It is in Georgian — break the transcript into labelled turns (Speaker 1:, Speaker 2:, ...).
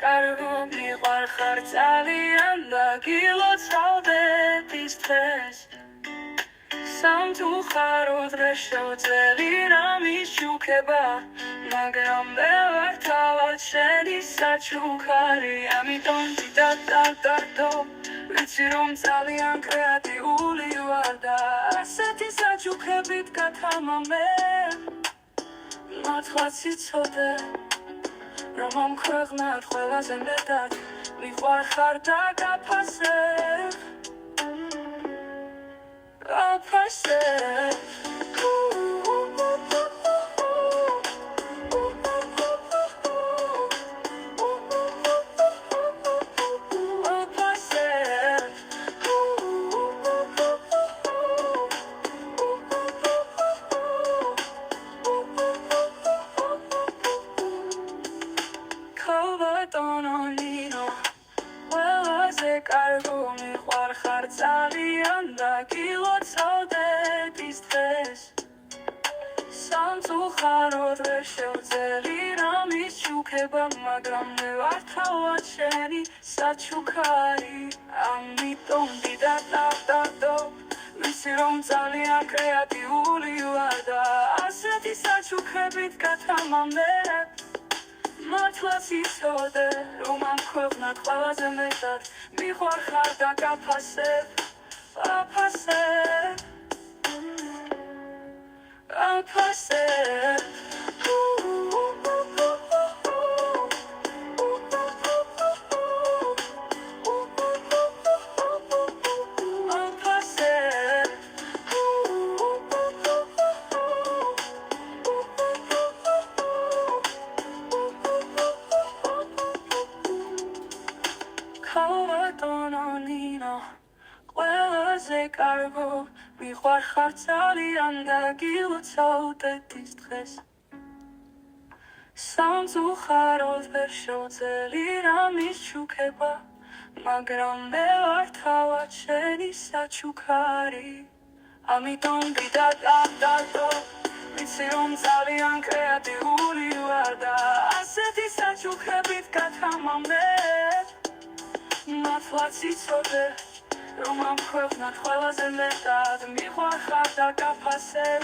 Speaker 1: კარგო მიყვარხარ ძალიან და გილოცავდე ის დღეს სამწუხაროდ ვერ შევძელი რამის შუქება მაგრამ მე ვარ თავად შენი საჩუქარი ამიტომ დიდად ვიცი რომ ძალიან კრეატიული ვარ და ასეთი საჩუქებით გათამამე მართლაც იცოდე რომ ამ ქვეყნად ყველაზე მეტად მიყვარხარ და გაფასებ კარგო მიყვარხარ ძალიან და გილოცავდე ის დღეს სამწუხაროდ ვერ შევძელი რამის შუქება მაგრამ მე ვარ თავად შენი საჩუქარი ამიტომ დიდად ვიცი რომ ძალიან კრეატიული ვარ და ასეთი საჩუქებით გათამამებ მართლაც იცოდე რომ ამ ქვეყნად ყველაზე მეტად მიყვარხარ და გაფასებ ყველაზე კარგო მიყვარხარ ძალიან და გილოცავდე ის დღეს სამწუხაროდ ვერ შევძელი რამის შუქება მაგრამ მე ვარ თავად შენი საჩუქარი ამიტომ დიდად ვიცი რომ ძალიან კრეატიული ვარ და ასეთი საჩუქებით გათამამებ მართლაც იცოდე რომ ამ ქვეყნად ყველაზე მეტად მიყვარხარ და გაფასებ